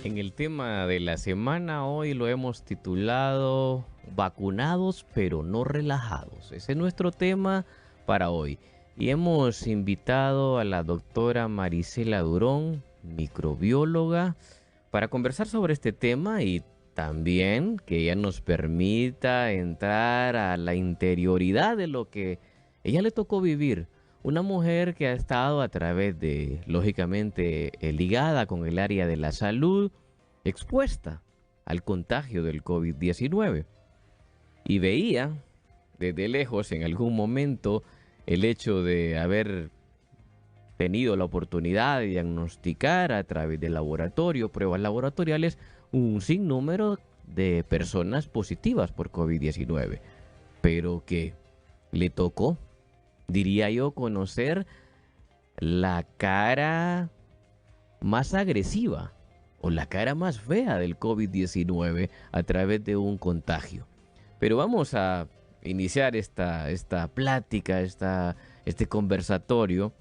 En el tema de la semana hoy lo hemos titulado Vacunados pero no relajados. Ese es nuestro tema para hoy. Y hemos invitado a la doctora Marisela Durón, microbióloga, para conversar sobre este tema y también que ella nos permita entrar a la interioridad de lo que ella le tocó vivir. Una mujer que ha estado a través de, lógicamente, ligada con el área de la salud, expuesta al contagio del COVID-19. Y veía desde lejos en algún momento el hecho de haber tenido la oportunidad de diagnosticar a través de laboratorio, pruebas laboratoriales, un sinnúmero de personas positivas por COVID-19, pero que le tocó, diría yo, conocer la cara más agresiva o la cara más fea del COVID-19 a través de un contagio. Pero vamos a iniciar esta plática, este conversatorio,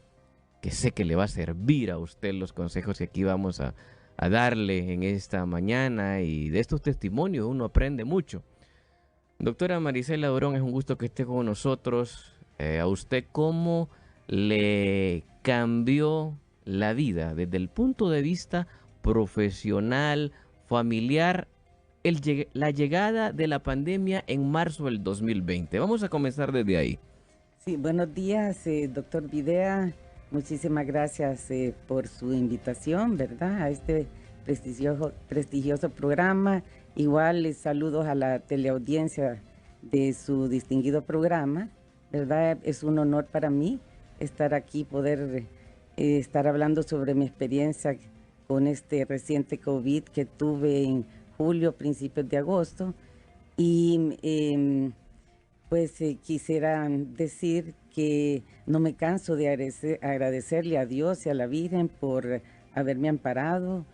que sé que le va a servir a usted los consejos que aquí vamos a darle en esta mañana, y de estos testimonios uno aprende mucho. Doctora Marisela Durón, es un gusto que esté con nosotros. ¿A usted cómo le cambió la vida desde el punto de vista profesional, familiar, la llegada de la pandemia en marzo del 2020? Vamos a comenzar desde ahí. Sí, buenos días, doctor Videa. Muchísimas gracias por su invitación, ¿verdad? A este prestigioso programa. Igual saludos a la teleaudiencia de su distinguido programa, ¿verdad? Es un honor para mí estar aquí, poder estar hablando sobre mi experiencia con este reciente COVID que tuve en julio, principios de agosto. Y pues quisiera decir que no me canso de agradecerle a Dios y a la Virgen por haberme amparado.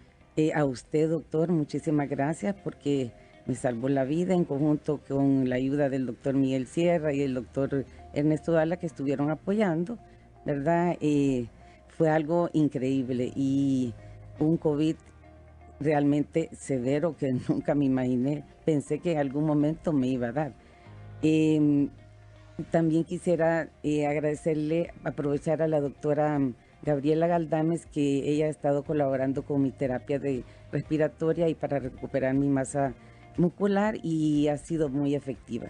A usted, doctor, muchísimas gracias porque me salvó la vida en conjunto con la ayuda del doctor Miguel Sierra y el doctor Ernesto Dala, que estuvieron apoyando, ¿verdad? Fue algo increíble y un COVID realmente severo que nunca me imaginé. Pensé que en algún momento me iba a dar. Em, También quisiera agradecerle, aprovechar a la doctora Gabriela Galdames, que ella ha estado colaborando con mi terapia respiratoria y para recuperar mi masa muscular, y ha sido muy efectiva.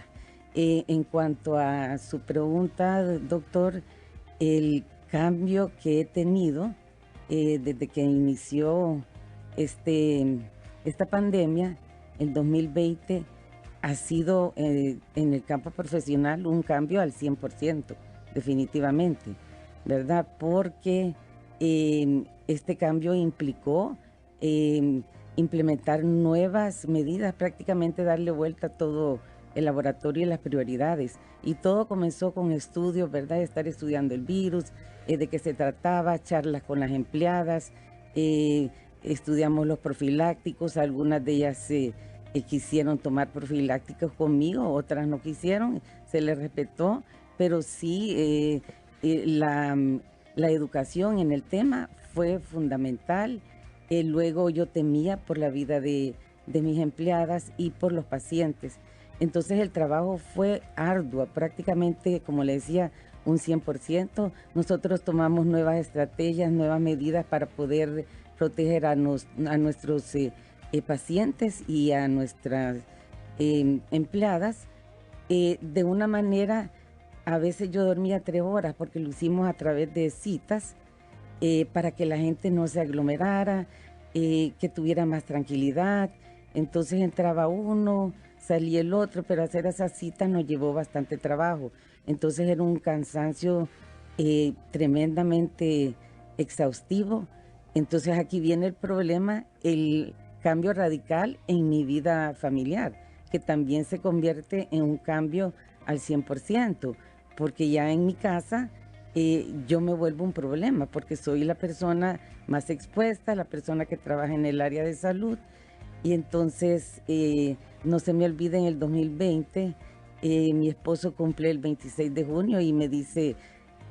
En cuanto a su pregunta, doctor, el cambio que he tenido desde que inició este, esta pandemia, el 2020, ha sido en el campo profesional un cambio al 100%, definitivamente, ¿verdad? Porque este cambio implicó implementar nuevas medidas, prácticamente darle vuelta a todo el laboratorio y las prioridades. Y todo comenzó con estudios, ¿verdad? Estar estudiando el virus, de qué se trataba, charlas con las empleadas, estudiamos los profilácticos, algunas de ellas quisieron tomar profilácticos conmigo, otras no quisieron, se les respetó, pero sí la educación en el tema fue fundamental. Luego yo temía por la vida de mis empleadas y por los pacientes. Entonces el trabajo fue arduo, prácticamente, como le decía, un 100%. Nosotros tomamos nuevas estrategias, nuevas medidas para poder proteger a nuestros pacientes y a nuestras empleadas. De una manera, a veces yo dormía 3 horas porque lo hicimos a través de citas para que la gente no se aglomerara, que tuviera más tranquilidad. Entonces entraba uno, salía el otro, pero hacer esas citas nos llevó bastante trabajo. Entonces era un cansancio tremendamente exhaustivo. Entonces aquí viene el problema, el cambio radical en mi vida familiar, que también se convierte en un cambio al 100%, porque ya en mi casa yo me vuelvo un problema, porque soy la persona más expuesta, la persona que trabaja en el área de salud. Y entonces, no se me olvida, en el 2020, mi esposo cumple el 26 de junio y me dice,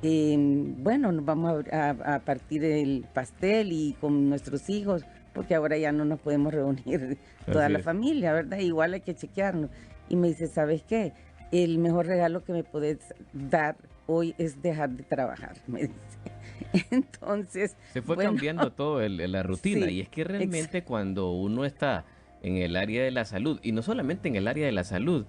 bueno, nos vamos a partir el pastel y con nuestros hijos, porque ahora ya no nos podemos reunir toda Así la es. familia, ¿verdad? Igual hay que chequearnos. Y me dice, ¿sabes qué? El mejor regalo que me puedes dar hoy es dejar de trabajar, me dice. Entonces, Se fue bueno, cambiando todo la rutina sí, y es que ex- realmente cuando uno está en el área de la salud, y no solamente en el área de la salud,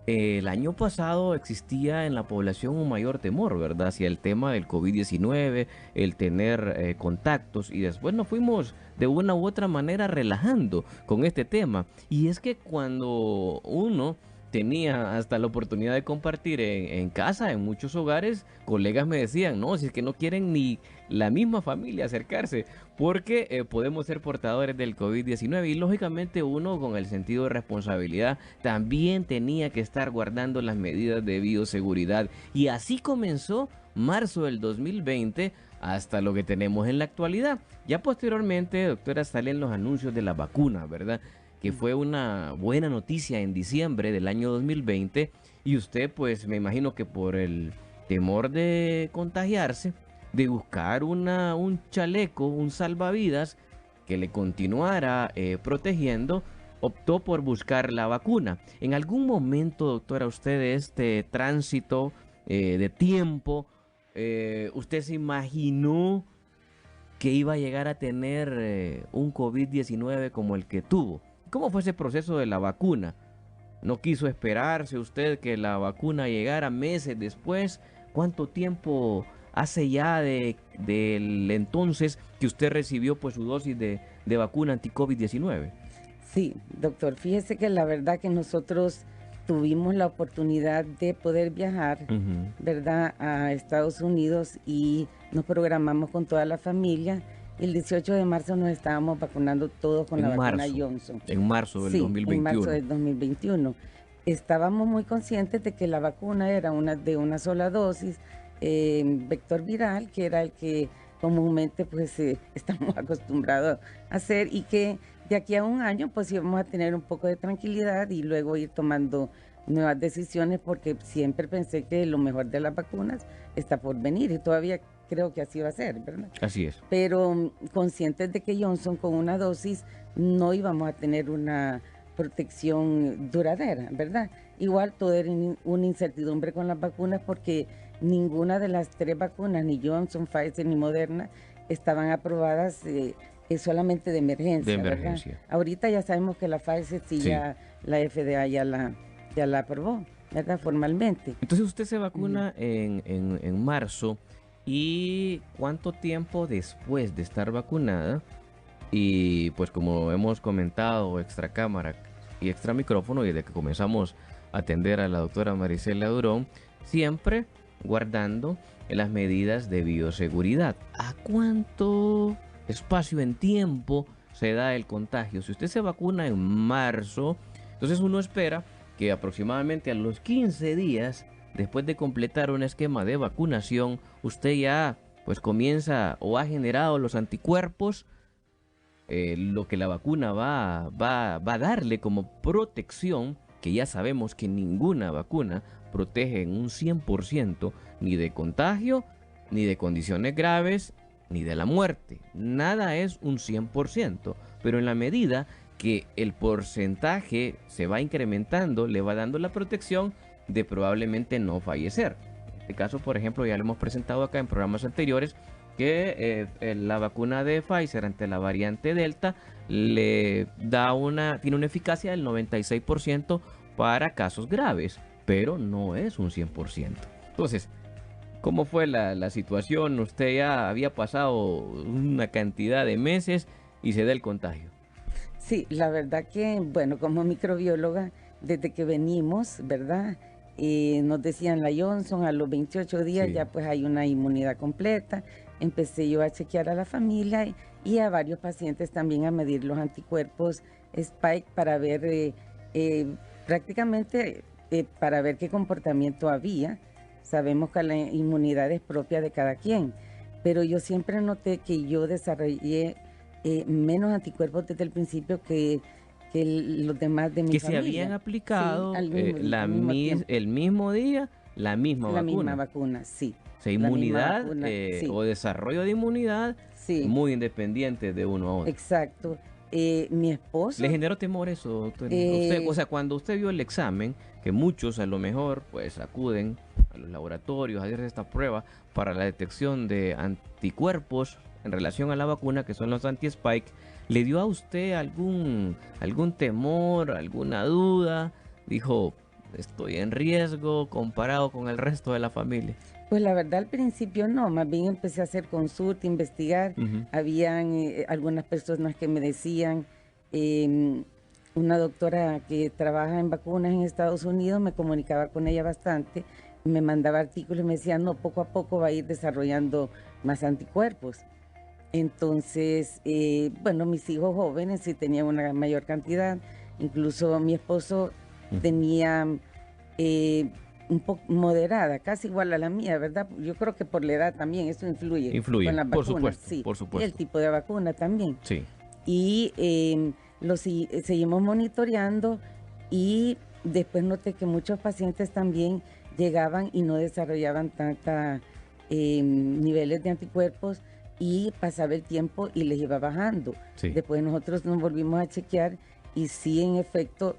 el año pasado existía en la población un mayor temor, ¿verdad? Hacia el tema del COVID-19, el tener contactos y después nos fuimos de una u otra manera relajando con este tema. Y es que cuando uno tenía hasta la oportunidad de compartir en casa, en muchos hogares, colegas me decían, no, si es que no quieren ni la misma familia acercarse, porque podemos ser portadores del COVID-19 y lógicamente uno con el sentido de responsabilidad también tenía que estar guardando las medidas de bioseguridad y así comenzó marzo del 2020 hasta lo que tenemos en la actualidad. Ya posteriormente, doctora, salen los anuncios de la vacuna, ¿verdad? Que fue una buena noticia en diciembre del año 2020 y usted pues me imagino que por el temor de contagiarse, de buscar un chaleco, un salvavidas que le continuara protegiendo, optó por buscar la vacuna. En algún momento, doctora, usted de este tránsito de tiempo, ¿usted se imaginó que iba a llegar a tener un COVID-19 como el que tuvo? ¿Cómo fue ese proceso de la vacuna? ¿No quiso esperarse usted que la vacuna llegara meses después? ¿Cuánto tiempo hace ya del entonces que usted recibió pues su dosis de vacuna anti-COVID-19? sí, doctor, fíjese que la verdad que nosotros tuvimos la oportunidad de poder viajar, Ujú. ¿verdad?, a Estados Unidos y nos programamos con toda la familia. El 18 de marzo nos estábamos vacunando todos con la vacuna Johnson. En marzo del Sí, en marzo 2021. del 2021. Estábamos muy conscientes de que la vacuna era de una sola dosis, vector viral, que era el que comúnmente pues estamos acostumbrados a hacer y que de aquí a un año pues íbamos a tener un poco de tranquilidad y luego ir tomando nuevas decisiones porque siempre pensé que lo mejor de las vacunas está por venir y todavía creo que así va a ser, ¿verdad? Así es. Pero conscientes de que Johnson con una dosis no íbamos a tener una protección duradera, ¿verdad? Igual todo era una incertidumbre con las vacunas porque ninguna de las tres vacunas, ni Johnson, Pfizer ni Moderna, estaban aprobadas solamente de De emergencia, ¿verdad? emergencia. Ahorita ya sabemos que la Pfizer sí, Sí. ya la FDA ya la aprobó, ¿verdad? Formalmente. Entonces usted se vacuna en marzo. ¿Y cuánto tiempo después de estar vacunada? Y pues como hemos comentado extra cámara y extra micrófono y desde que comenzamos a atender a la doctora Marisela Durón, siempre guardando las medidas de bioseguridad. ¿A cuánto espacio en tiempo se da el contagio? Si usted se vacuna en marzo, entonces uno espera que aproximadamente a los 15 días después de completar un esquema de vacunación, usted ya pues comienza o ha generado los anticuerpos, lo que la vacuna va a darle como protección, que ya sabemos que ninguna vacuna protege en un 100% ni de contagio, ni de condiciones graves, ni de la muerte. Nada es un 100%, pero en la medida que el porcentaje se va incrementando, le va dando la protección de probablemente no fallecer. En este caso, por ejemplo, ya lo hemos presentado acá en programas anteriores, que la vacuna de Pfizer ante la variante Delta tiene una eficacia del 96% para casos graves, pero no es un 100%. Entonces, ¿cómo fue la situación? Usted ya había pasado una cantidad de meses y se da el contagio. Sí, la verdad que, bueno, como microbióloga, desde que venimos, ¿verdad? Nos decían la Johnson, a los 28 días Sí. ya pues hay una inmunidad completa. Empecé yo a chequear a la familia y a varios pacientes también a medir los anticuerpos Spike para ver prácticamente para ver qué comportamiento había. Sabemos que la inmunidad es propia de cada quien, pero yo siempre noté que yo desarrollé menos anticuerpos desde el principio que los demás de mi Que familia. se habían aplicado Sí, al mismo tiempo. el mismo día la misma La vacuna. misma vacuna, sí. O sea, La misma inmunidad vacuna, sí. o desarrollo de inmunidad Sí. muy independiente de uno a otro. Exacto. Mi esposo. ¿Le generó temor eso, doctora? O sea, cuando usted vio el examen, que muchos a lo mejor pues acuden a los laboratorios a hacer esta prueba para la detección de anticuerpos en relación a la vacuna, que son los anti-spike, ¿le dio a usted algún temor, alguna duda? Dijo, estoy en riesgo comparado con el resto de la familia. Pues la verdad al principio no, más bien empecé a hacer consulta, investigar. Habían algunas personas que me decían, una doctora que trabaja en vacunas en Estados Unidos, me comunicaba con ella bastante, me mandaba artículos y me decía, no, poco a poco va a ir desarrollando más anticuerpos. Entonces, bueno, mis hijos jóvenes sí tenían una mayor cantidad, incluso mi esposo tenía un poco moderada, casi igual a la mía, ¿verdad? Yo creo que por la edad también eso influye. Influye, con las por vacunas, supuesto, sí, por supuesto. y el tipo de vacuna también. Sí. Y seguimos monitoreando y después noté que muchos pacientes también llegaban y no desarrollaban tanta niveles de anticuerpos y pasaba el tiempo y les iba bajando. Sí. Después nosotros nos volvimos a chequear y sí, en efecto,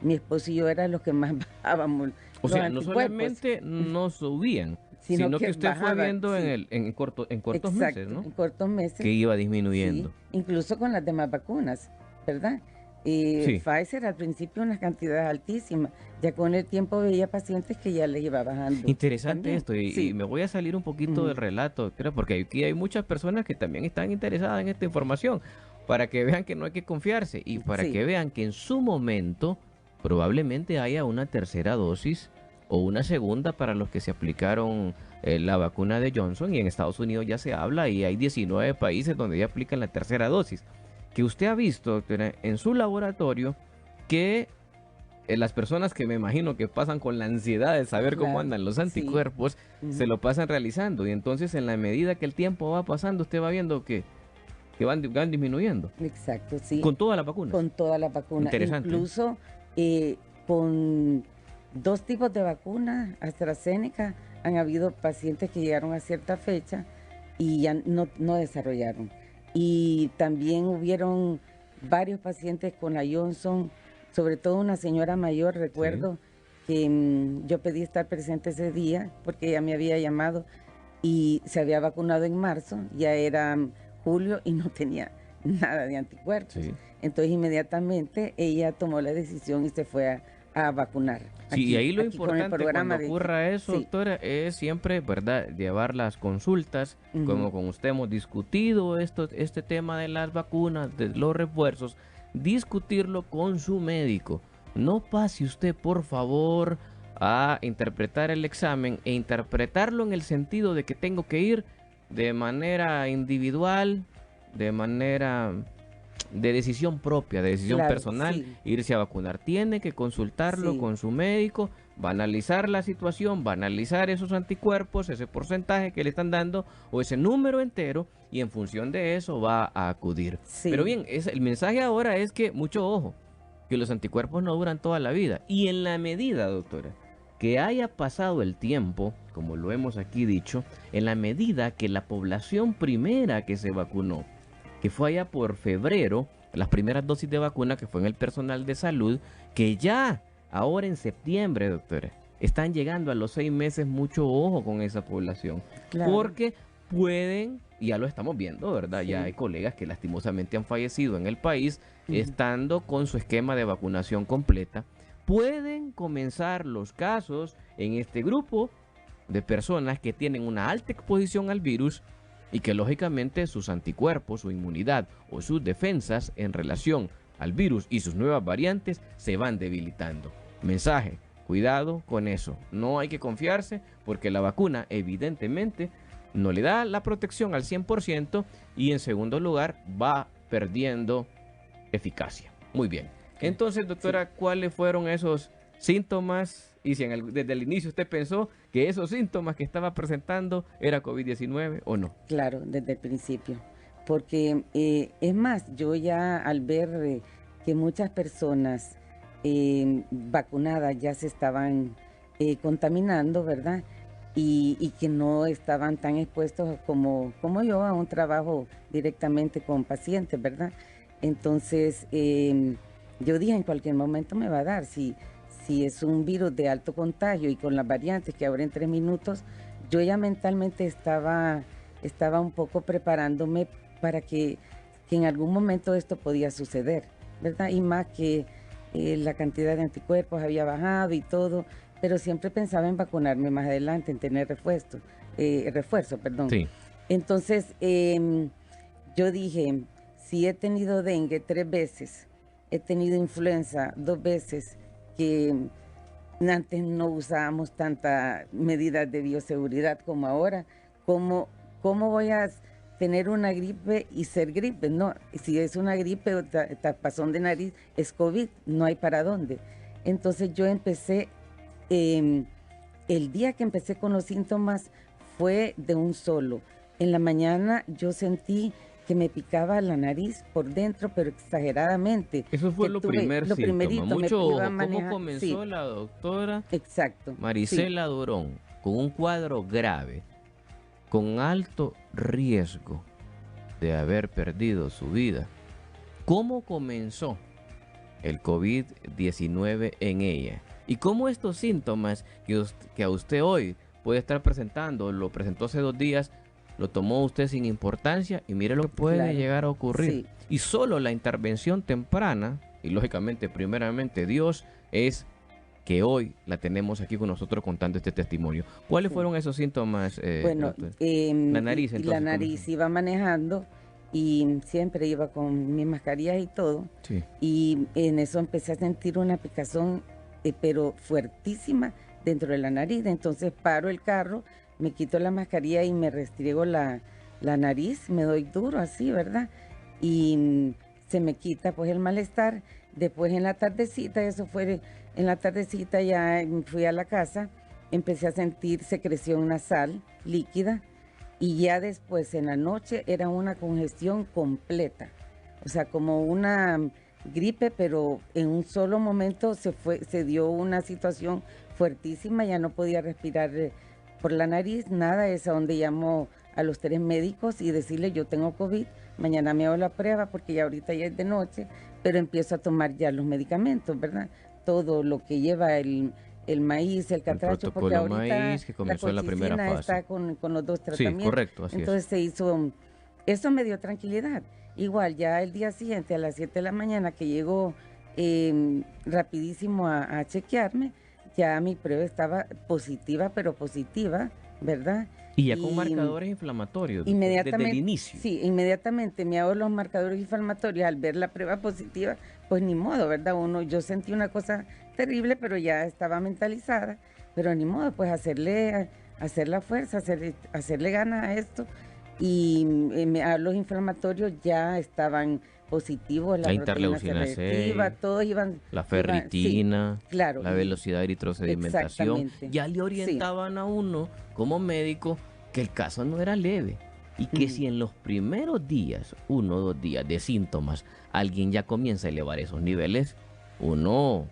mi esposo y yo era los que más bajábamos. O sea, no solamente no subían, sino que usted bajaban, fue viendo sí. en cortos Exacto, meses, ¿no? en cortos meses. Que iba disminuyendo. Sí, incluso con las demás vacunas, ¿verdad? Sí. Pfizer al principio unas cantidades altísimas, ya con el tiempo veía pacientes que ya les iba bajando. Interesante también. esto, y, Sí. y me voy a salir un poquito del relato, doctora, porque aquí hay muchas personas que también están interesadas en esta información, para que vean que no hay que confiarse y para Sí. que vean que en su momento probablemente haya una tercera dosis o una segunda para los que se aplicaron la vacuna de Johnson, y en Estados Unidos ya se habla y hay 19 países donde ya aplican la tercera dosis. Que usted ha visto, doctora, en su laboratorio que las personas que me imagino que pasan con la ansiedad de saber cómo Claro, andan los sí. anticuerpos, se lo pasan realizando, y entonces en la medida que el tiempo va pasando, usted va viendo que van disminuyendo. Exacto, sí. Con todas las vacunas. Con todas las vacunas. Interesante. Incluso con 2 tipos de vacunas, AstraZeneca, han habido pacientes que llegaron a cierta fecha y ya no desarrollaron. Y también hubieron varios pacientes con la Johnson, sobre todo una señora mayor, recuerdo, que yo pedí estar presente ese día porque ella me había llamado y se había vacunado en marzo, ya era julio y no tenía nada de anticuerpos. Sí. Entonces inmediatamente ella tomó la decisión y se fue a vacunar. Sí, y ahí lo aquí con el importante programa cuando ocurra eso, sí. doctora, es siempre, ¿verdad?, llevar las consultas, como con usted hemos discutido este tema de las vacunas, de los refuerzos, discutirlo con su médico. No pase usted, por favor, a interpretar el examen e interpretarlo en el sentido de que tengo que ir de manera individual, de manera de decisión propia, de decisión Claro, personal, sí. irse a vacunar. Tiene que consultarlo Sí. con su médico, va a analizar la situación, va a analizar esos anticuerpos, ese porcentaje que le están dando o ese número entero, y en función de eso va a acudir. Sí. Pero bien, el mensaje ahora es que, mucho ojo, que los anticuerpos no duran toda la vida. Y en la medida, doctora, que haya pasado el tiempo, como lo hemos aquí dicho, en la medida que la población primera que se vacunó, que fue allá por febrero, las primeras dosis de vacuna, que fue en el personal de salud, que ya ahora en septiembre, doctora, están llegando a los 6 meses, mucho ojo con esa población. Claro. Porque pueden, ya lo estamos viendo, ¿verdad? Sí. Ya hay colegas que lastimosamente han fallecido en el país, estando con su esquema de vacunación completa. Pueden comenzar los casos en este grupo de personas que tienen una alta exposición al virus y que lógicamente sus anticuerpos, su inmunidad o sus defensas en relación al virus y sus nuevas variantes se van debilitando. Mensaje, cuidado con eso. No hay que confiarse porque la vacuna evidentemente no le da la protección al 100% y en segundo lugar va perdiendo eficacia. Muy bien. Entonces, doctora, ¿cuáles fueron esos síntomas? Y si desde el inicio usted pensó que esos síntomas que estaba presentando era COVID-19 o no. Claro, desde el principio. Porque es más, yo ya al ver que muchas personas vacunadas ya se estaban contaminando, ¿verdad? Y que no estaban tan expuestos como yo a un trabajo directamente con pacientes, ¿verdad? Entonces, yo dije, en cualquier momento me va a dar. Si es un virus de alto contagio y con las variantes que ahora en 3 minutos, yo ya mentalmente estaba un poco preparándome para que en algún momento esto podía suceder, ¿verdad? Y más que la cantidad de anticuerpos había bajado y todo, pero siempre pensaba en vacunarme más adelante, en tener refuerzo, perdón. Sí. Entonces, yo dije, si he tenido dengue 3 veces, he tenido influenza 2 veces, que antes no usábamos tantas medidas de bioseguridad como ahora, ¿cómo voy a tener una gripe y ser gripe? No, si es una gripe o tapazón de nariz, es COVID, no hay para dónde. Entonces yo empecé, el día que empecé con los síntomas fue de un solo. En la mañana yo sentí que me picaba la nariz por dentro, pero exageradamente. Eso fue lo primerito. Mucho ojo. ¿Cómo comenzó sí, la doctora exacto, Marisela sí. Durón con un cuadro grave, con alto riesgo de haber perdido su vida? ¿Cómo comenzó el COVID-19 en ella? ¿Y cómo estos síntomas que a usted hoy puede estar presentando, lo presentó hace 2 días, lo tomó usted sin importancia y mire lo que puede llegar a ocurrir? Sí. Y solo la intervención temprana, y lógicamente primeramente Dios, es que hoy la tenemos aquí con nosotros contando este testimonio. ¿Cuáles fueron esos síntomas? Bueno, la nariz, entonces. la nariz iba manejando y siempre iba con mis mascarillas y todo. Sí. Y en eso empecé a sentir una picazón, pero fuertísima dentro de la nariz. Entonces paro el carro, me quito la mascarilla y me restriego la nariz, me doy duro así, ¿verdad? Y se me quita pues el malestar. Después en la tardecita, eso fue en la tardecita, ya fui a la casa, empecé a sentir secreción nasal líquida y ya después en la noche era una congestión completa. O sea, como una gripe, pero en un solo momento se dio una situación fuertísima, ya no podía respirar por la nariz, nada. Es a donde llamo a los 3 médicos y decirle, yo tengo COVID, mañana me hago la prueba porque ya ahorita ya es de noche, pero empiezo a tomar ya los medicamentos, ¿verdad? Todo lo que lleva el maíz, el catracho, porque ahorita maíz, que comenzó la en la primera fase. Está con los 2 tratamientos. Sí, correcto, así entonces es. se hizo, eso me dio tranquilidad. Igual ya el día siguiente a las 7 de la mañana que llegó rapidísimo a chequearme, ya mi prueba estaba positiva, pero positiva, ¿verdad? Y ya con marcadores inflamatorios inmediatamente, desde el inicio. Sí, inmediatamente me hago los marcadores inflamatorios al ver la prueba positiva, pues ni modo, ¿verdad? Yo sentí una cosa terrible, pero ya estaba mentalizada, pero ni modo, pues hacer la fuerza, hacerle ganas a esto. Y los inflamatorios ya estaban positivos, la interleucina 6, todos iban... la ferritina, sí, claro, la velocidad de eritrosedimentación. Ya le orientaban a uno como médico que el caso no era leve y que si en los primeros días, 1 o 2 días de síntomas, alguien ya comienza a elevar esos niveles, uno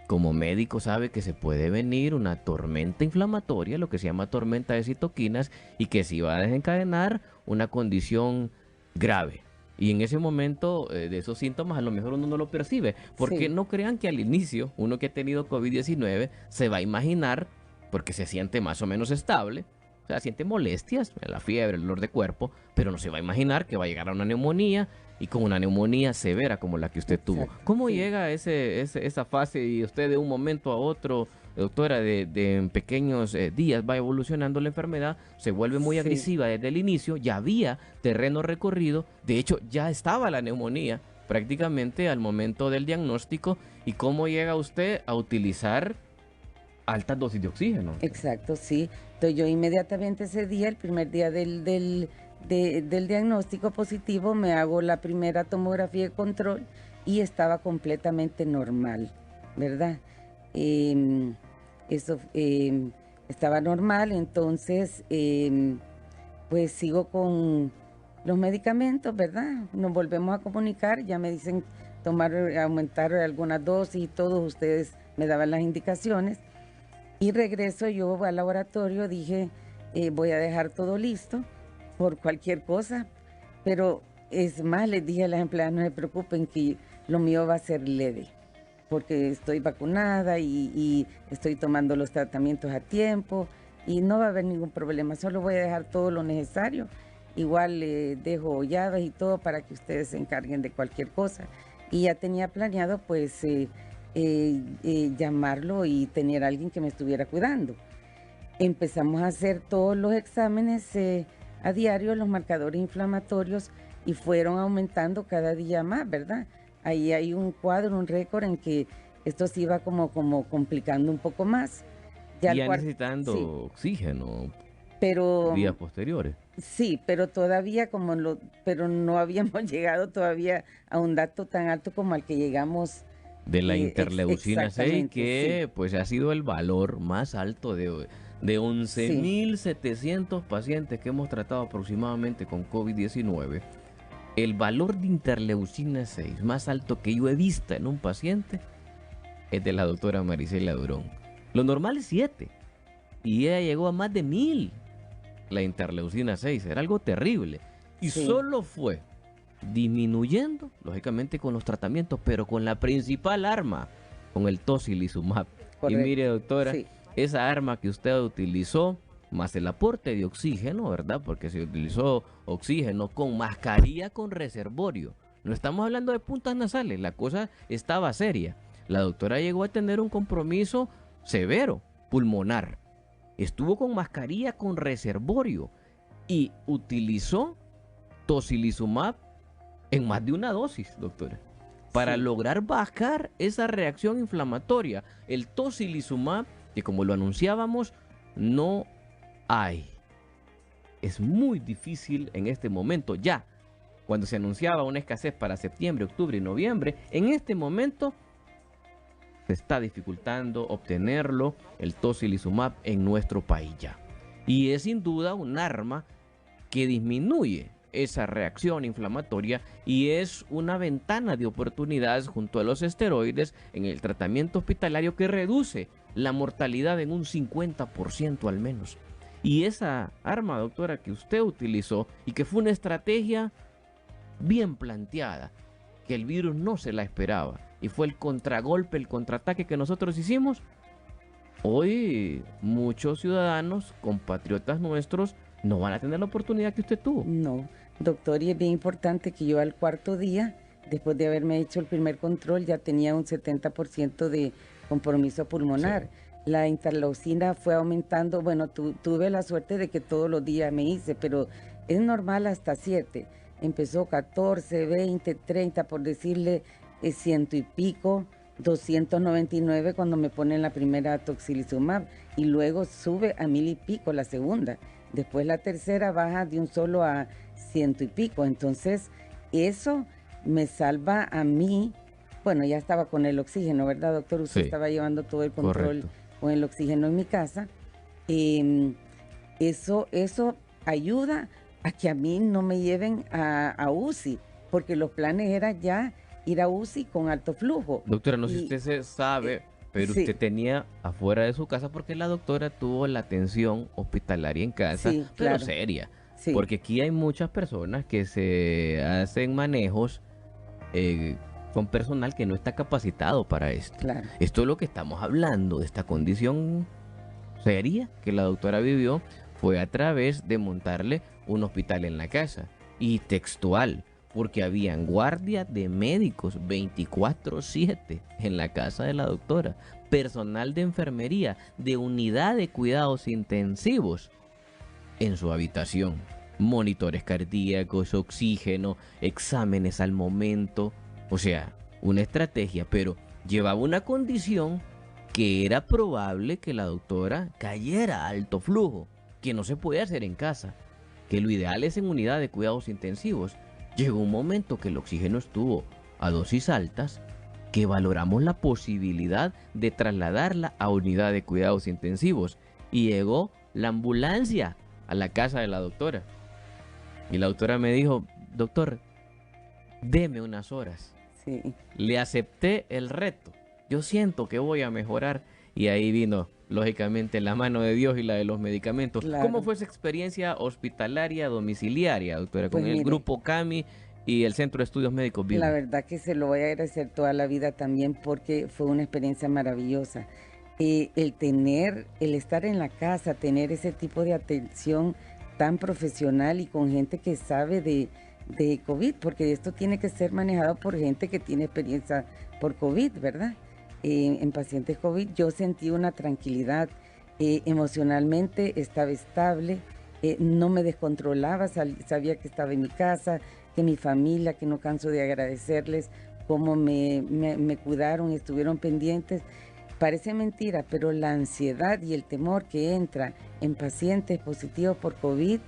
como médico sabe que se puede venir una tormenta inflamatoria, lo que se llama tormenta de citoquinas, y que sí va a desencadenar una condición grave. Y en ese momento de esos síntomas a lo mejor uno no lo percibe, porque no crean que al inicio uno que ha tenido COVID-19 se va a imaginar, porque se siente más o menos estable, o sea, siente molestias, la fiebre, el dolor de cuerpo, pero no se va a imaginar que va a llegar a una neumonía, y con una neumonía severa como la que usted tuvo. ¿Cómo llega esa fase y usted de un momento a otro, doctora, de en pequeños días va evolucionando la enfermedad, se vuelve muy agresiva desde el inicio, ya había terreno recorrido, de hecho ya estaba la neumonía prácticamente al momento del diagnóstico? ¿Y cómo llega usted a utilizar altas dosis de oxígeno? Exacto, sí. Entonces yo inmediatamente ese día, el primer día del diagnóstico positivo, me hago la primera tomografía de control y estaba completamente normal, ¿verdad? Eso estaba normal. Entonces pues sigo con los medicamentos, ¿verdad? Nos volvemos a comunicar, ya me dicen aumentar algunas dosis y todos ustedes me daban las indicaciones. Y regreso yo al laboratorio, dije, voy a dejar todo listo por cualquier cosa, pero es más, les dije a las empleadas, no se preocupen que lo mío va a ser leve, porque estoy vacunada y estoy tomando los tratamientos a tiempo y no va a haber ningún problema, solo voy a dejar todo lo necesario. Igual dejo llaves y todo para que ustedes se encarguen de cualquier cosa. Y ya tenía planeado pues llamarlo y tener a alguien que me estuviera cuidando. Empezamos a hacer todos los exámenes a diario, los marcadores inflamatorios, y fueron aumentando cada día más, ¿verdad? Ahí hay un cuadro, un récord en que esto se iba como complicando un poco más. Ya necesitando sí, oxígeno, pero días posteriores. sí, pero todavía pero no habíamos llegado todavía a un dato tan alto como al que llegamos de la interleucina 6, que sí, pues ha sido el valor más alto de 11.700 pacientes que hemos tratado aproximadamente con COVID-19. El valor de interleucina 6 más alto que yo he visto en un paciente es de la doctora Marisela Durón. Lo normal es 7 y ella llegó a más de 1.000. La interleucina 6 era algo terrible y sí, solo fue disminuyendo, lógicamente con los tratamientos, pero con la principal arma, con el tocilizumab. correcto. Y mire, doctora, Sí. esa arma que usted utilizó, más el aporte de oxígeno, ¿verdad? Porque se utilizó oxígeno con mascarilla con reservorio. No estamos hablando de puntas nasales, la cosa estaba seria. La doctora llegó a tener un compromiso severo, pulmonar. Estuvo con mascarilla con reservorio y utilizó tocilizumab en más de una dosis, doctora, para Sí. lograr bajar esa reacción inflamatoria. El tocilizumab, que como lo anunciábamos, no hay. Es muy difícil en este momento ya. Cuando se anunciaba una escasez para septiembre, octubre y noviembre, en este momento se está dificultando obtenerlo, el tocilizumab, en nuestro país ya. Y es sin duda un arma que disminuye esa reacción inflamatoria y es una ventana de oportunidades junto a los esteroides en el tratamiento hospitalario que reduce la mortalidad en un 50% al menos. Y esa arma, doctora, que usted utilizó y que fue una estrategia bien planteada, que el virus no se la esperaba y fue el contragolpe, el contraataque que nosotros hicimos, hoy muchos ciudadanos, compatriotas nuestros, no van a tener la oportunidad que usted tuvo. No, doctor, y es bien importante que yo al cuarto día, después de haberme hecho el primer control, ya tenía un 70% de compromiso pulmonar. Sí. La interleucina fue aumentando, bueno, tuve la suerte de que todos los días me hice, pero es normal hasta 7. Empezó 14, 20, 30, por decirle, 100 y pico, 299 cuando me ponen la primera tocilizumab, y luego sube a 1.000 y pico la segunda. Después la tercera baja de un solo a 100 y pico. Entonces, eso me salva a mí. Bueno, ya estaba con el oxígeno, ¿verdad, doctor? Usted Sí, estaba llevando todo el control. Correcto. Con el oxígeno en mi casa. Eso ayuda a que a mí no me lleven a UCI, porque los planes eran ya ir a UCI con alto flujo. Doctora, no sé si usted se sabe, pero sí, usted tenía afuera de su casa, porque la doctora tuvo la atención hospitalaria en casa, sí, pero claro, seria. Sí. Porque aquí hay muchas personas que se hacen manejos con personal que no está capacitado para esto. Claro. Esto es lo que estamos hablando, de esta condición seria que la doctora vivió, fue a través de montarle un hospital en la casa. Y textual, porque habían guardia de médicos 24/7 en la casa de la doctora, personal de enfermería, de unidad de cuidados intensivos en su habitación, monitores cardíacos, oxígeno, exámenes al momento, o sea, una estrategia, pero llevaba una condición que era probable que la doctora cayera a alto flujo, que no se puede hacer en casa, que lo ideal es en unidad de cuidados intensivos. Llegó un momento que el oxígeno estuvo a dosis altas, que valoramos la posibilidad de trasladarla a unidad de cuidados intensivos, y llegó la ambulancia a la casa de la doctora. Y la doctora me dijo: doctor, deme unas horas. Sí. Le acepté el reto. Yo siento que voy a mejorar. Y ahí vino, lógicamente, la mano de Dios y la de los medicamentos. Claro. ¿Cómo fue esa experiencia hospitalaria, domiciliaria, doctora, con el grupo CAMI, y el Centro de Estudios Médicos La Vivo. verdad que se lo voy a agradecer toda la vida también porque fue una experiencia maravillosa. El estar en la casa, tener ese tipo de atención tan profesional y con gente que sabe de COVID, porque esto tiene que ser manejado por gente que tiene experiencia por COVID, ¿verdad? En pacientes COVID yo sentí una tranquilidad, emocionalmente estaba estable, no me descontrolaba, sabía que estaba en mi casa, que mi familia, que no canso de agradecerles cómo me cuidaron y estuvieron pendientes. Parece mentira, pero la ansiedad y el temor que entra en pacientes positivos por COVID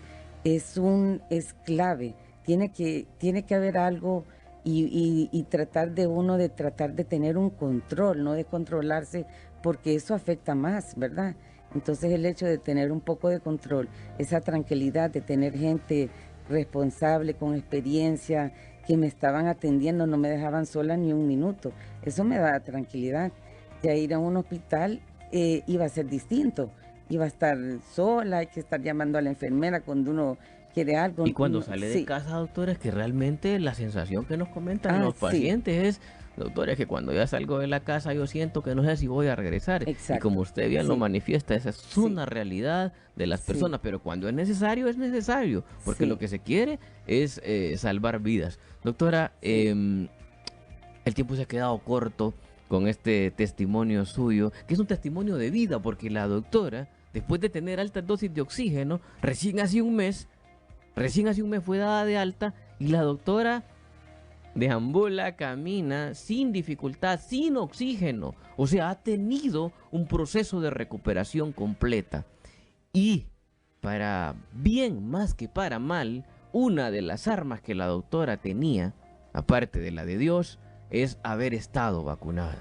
es clave. Tiene que haber algo y tratar de tener un control, no de controlarse, porque eso afecta más, ¿verdad? Entonces el hecho de tener un poco de control, esa tranquilidad de tener gente responsable, con experiencia, que me estaban atendiendo, no me dejaban sola ni un minuto, eso me da tranquilidad. Ya ir a un hospital iba a ser distinto, iba a estar sola, hay que estar llamando a la enfermera cuando uno quiere algo. Y cuando sale de Sí, casa, doctora, es que realmente la sensación que nos comentan los sí, pacientes es, doctora, es que cuando ya salgo de la casa yo siento que no sé si voy a regresar. Y como exacto, usted bien lo sí, manifiesta, esa es sí, una realidad de las sí, personas, pero cuando es necesario, porque lo sí, que se quiere es salvar vidas. Doctora, sí. el tiempo se ha quedado corto con este testimonio suyo, que es un testimonio de vida, porque la doctora, después de tener altas dosis de oxígeno, recién hace un mes fue dada de alta y la doctora deambula, camina sin dificultad, sin oxígeno. O sea, ha tenido un proceso de recuperación completa. Y para bien más que para mal, una de las armas que la doctora tenía, aparte de la de Dios, es haber estado vacunada.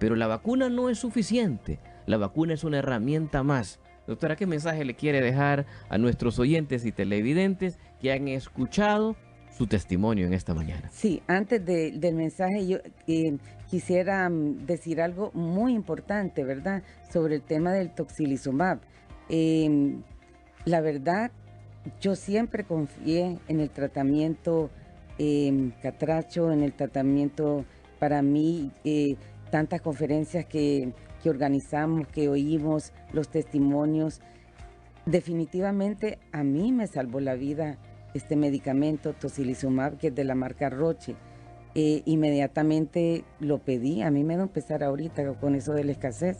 Pero la vacuna no es suficiente. La vacuna es una herramienta más. Doctora, ¿qué mensaje le quiere dejar a nuestros oyentes y televidentes que han escuchado su testimonio en esta mañana? Sí, antes del mensaje yo quisiera decir algo muy importante, ¿verdad? Sobre el tema del tocilizumab. Em, la verdad, yo siempre confié en el tratamiento catracho, en el tratamiento para mí, tantas conferencias que organizamos, que oímos, los testimonios. Definitivamente a mí me salvó la vida este medicamento tocilizumab, que es de la marca Roche. Inmediatamente lo pedí, a mí me va a empezar ahorita con eso de la escasez.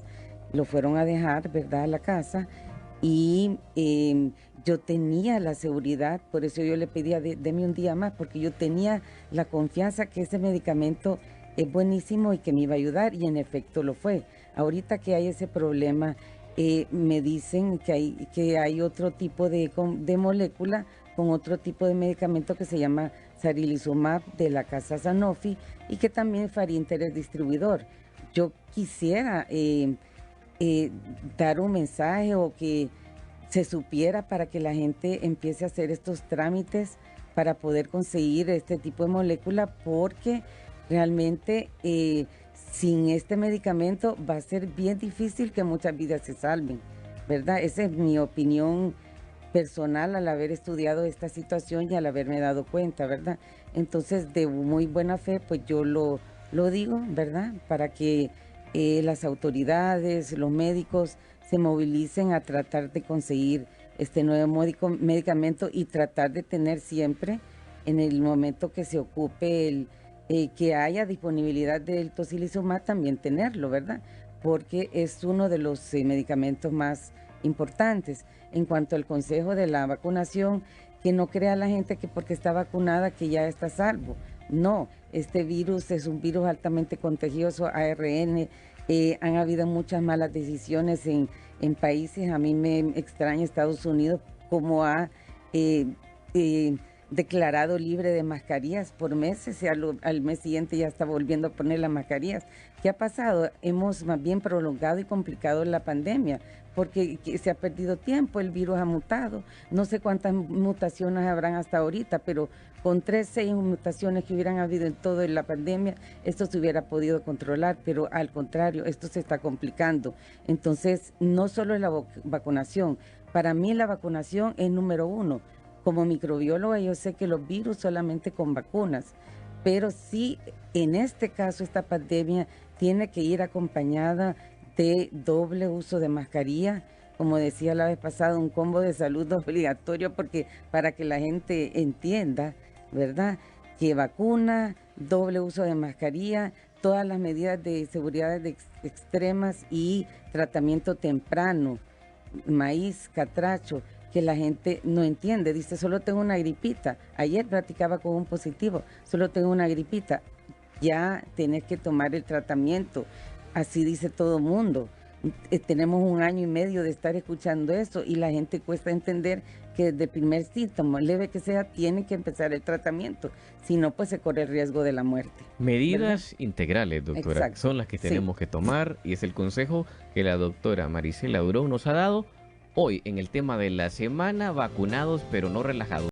Lo fueron a dejar, ¿verdad?, a la casa y yo tenía la seguridad, por eso yo le pedía, deme un día más, porque yo tenía la confianza que ese medicamento es buenísimo y que me iba a ayudar, y en efecto lo fue. Ahorita que hay ese problema, me dicen que hay otro tipo de molécula con otro tipo de medicamento que se llama sarilizumab de la casa Sanofi y que también Farinter es distribuidor. Yo quisiera dar un mensaje o que se supiera para que la gente empiece a hacer estos trámites para poder conseguir este tipo de molécula, porque realmente sin este medicamento va a ser bien difícil que muchas vidas se salven, ¿verdad? Esa es mi opinión personal al haber estudiado esta situación y al haberme dado cuenta, ¿verdad? Entonces, de muy buena fe, pues yo lo digo, ¿verdad? Para que las autoridades, los médicos se movilicen a tratar de conseguir este nuevo medicamento y tratar de tener siempre, en el momento que se ocupe que haya disponibilidad del tocilizumab, también tenerlo, ¿verdad? Porque es uno de los medicamentos más importantes. En cuanto al consejo de la vacunación, que no crea la gente que porque está vacunada que ya está a salvo. No, este virus es un virus altamente contagioso, ARN. Han habido muchas malas decisiones en países. A mí me extraña Estados Unidos como ha eh, declarado libre de mascarillas por meses y al mes siguiente ya está volviendo a poner las mascarillas. ¿Qué ha pasado? Hemos más bien prolongado y complicado la pandemia porque se ha perdido tiempo, el virus ha mutado. No sé cuántas mutaciones habrán hasta ahorita, pero con 6 mutaciones que hubieran habido en toda la pandemia, esto se hubiera podido controlar, pero al contrario, esto se está complicando. Entonces, no solo es la vacunación. Para mí la vacunación es número 1. como microbióloga yo sé que los virus solamente con vacunas, pero sí, en este caso, esta pandemia tiene que ir acompañada de doble uso de mascarilla. Como decía la vez pasada, un combo de salud obligatorio porque para que la gente entienda, ¿verdad? Que vacuna, doble uso de mascarilla, todas las medidas de seguridad extremas y tratamiento temprano, maíz, catracho, que la gente no entiende. Dice, solo tengo una gripita. Ayer platicaba con un positivo, solo tengo una gripita. Ya tenés que tomar el tratamiento. Así dice todo mundo. Tenemos 1 año y medio de estar escuchando eso y la gente cuesta entender que desde el primer síntoma, leve que sea, tiene que empezar el tratamiento. Si no, pues se corre el riesgo de la muerte. Medidas ¿verdad? integrales, doctora, Exacto. son las que Sí. tenemos que tomar y es el consejo que la doctora Marisela Durón nos ha dado hoy en el tema de la semana, vacunados pero no relajados.